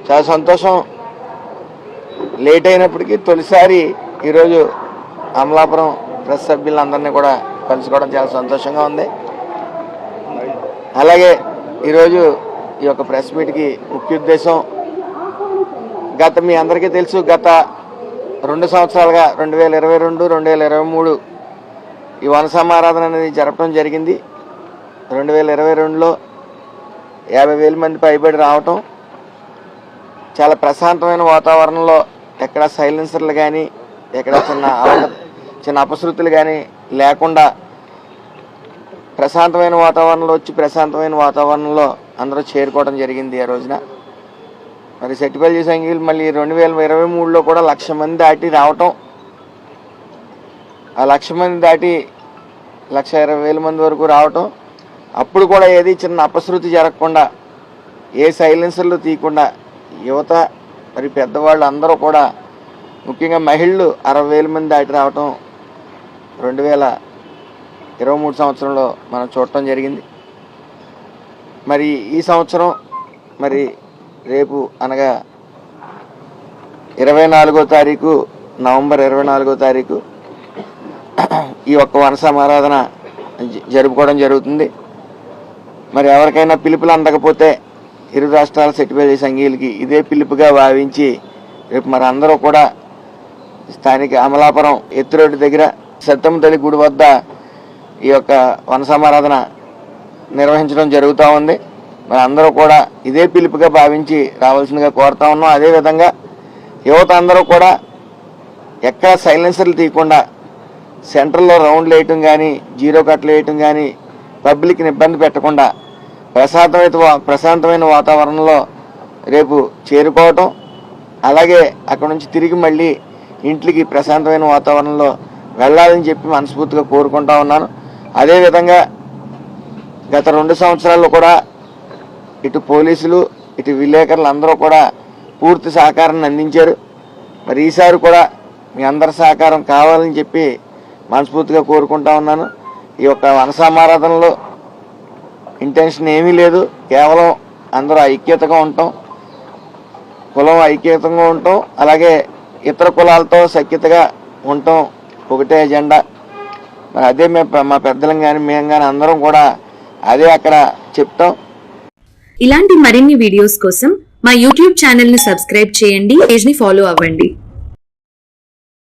చాలా సంతోషం. లేట్ అయినప్పటికీ తొలిసారి ఈరోజు అమలాపురం ప్రెస్ సభ్యులందరినీ కూడా కలుసుకోవడం చాలా సంతోషంగా ఉంది. అలాగే ఈరోజు ఈ యొక్క ప్రెస్ మీట్కి ముఖ్య ఉద్దేశం, మీ అందరికీ తెలుసు, గత 2 సంవత్సరాలుగా 2022, 2023 ఈ వన సమారాధన అనేది జరపడం జరిగింది. 2022లో 50,000 మంది పైబడి రావటం, చాలా ప్రశాంతమైన వాతావరణంలో ఎక్కడ సైలెన్సర్లు కానీ ఎక్కడ చిన్న అపశృతులు కానీ లేకుండా ప్రశాంతమైన వాతావరణంలో వచ్చి ప్రశాంతమైన వాతావరణంలో అందరూ చేరుకోవడం జరిగింది. ఆ రోజున మరి సెట్టిపల్లి సంఘీయులు మళ్ళీ 2023లో కూడా 1,00,000 మంది దాటి రావటం, ఆ 1,00,000 మంది దాటి 1,20,000 మంది వరకు రావటం, అప్పుడు కూడా ఏది చిన్న అపశృతి జరగకుండా, ఏ సైలెన్సర్లు తీయకుండా యువత మరి పెద్దవాళ్ళు అందరూ కూడా, ముఖ్యంగా మహిళలు 60,000 మంది దాటి రావటం 2023 సంవత్సరంలో మనం చూడటం జరిగింది. మరి ఈ సంవత్సరం మరి రేపు అనగా 24వ తారీఖు, నవంబర్ 24వ తారీఖు ఈ ఒక్క వన సమారాధన జరుపుకోవడం జరుగుతుంది. మరి ఎవరికైనా పిలుపులు అందకపోతే ఇరు రాష్ట్రాల సెట్టిపల్లి సంఘీయులకి ఇదే పిలుపుగా భావించి రేపు మరి అందరూ కూడా స్థానిక అమలాపురం ఎత్తురోడ్డు దగ్గర సత్తమ్మ తల్లి గుడి వద్ద ఈ యొక్క వన సమారాధన నిర్వహించడం జరుగుతూ ఉంది. మరి అందరూ కూడా ఇదే పిలుపుగా భావించి రావాల్సిందిగా కోరుతా ఉన్నాం. అదేవిధంగా యువత అందరూ కూడా ఎక్కడ సైలెన్సర్లు తీయకుండా సెంటర్లో రౌండ్లు వేయటం కానీ, జీరో కట్లు వేయటం కానీ, పబ్లిక్ని ఇబ్బంది పెట్టకుండా ప్రశాంతమైన వాతావరణంలో రేపు చేరుకోవటం, అలాగే అక్కడ నుంచి తిరిగి మళ్ళీ ఇంటికి ప్రశాంతమైన వాతావరణంలో వెళ్ళాలని చెప్పి మనస్ఫూర్తిగా కోరుకుంటా ఉన్నాను. అదేవిధంగా గత 2 సంవత్సరాల్లో కూడా ఇటు పోలీసులు ఇటు విలేకరులు అందరూ కూడా పూర్తి సహకారాన్ని అందించారు. మరి ఈసారి కూడా మీ అందరి సహకారం కావాలని చెప్పి మనస్ఫూర్తిగా కోరుకుంటా ఉన్నాను. ఈ యొక్క వన సమారాధనలో ఇంటెన్షన్ ఏమీ లేదు, కేవలం అందరూ ఐక్యతగా ఉంటాం, కులం ఐక్యతంగా ఉంటాం, అలాగే ఇతర కులాలతో సఖ్యతగా ఉంటాం, ఒకటే ఎజెండా. మరి అదే మా పెద్దలం కానీ మేము కానీ అందరం కూడా అదే అక్కడ చెప్తాం. ఇలాంటి మరిన్ని వీడియోస్ కోసం మా యూట్యూబ్ ఛానల్ ని సబ్స్క్రైబ్ చేయండి, పేజ్ ని ఫాలో అవ్వండి.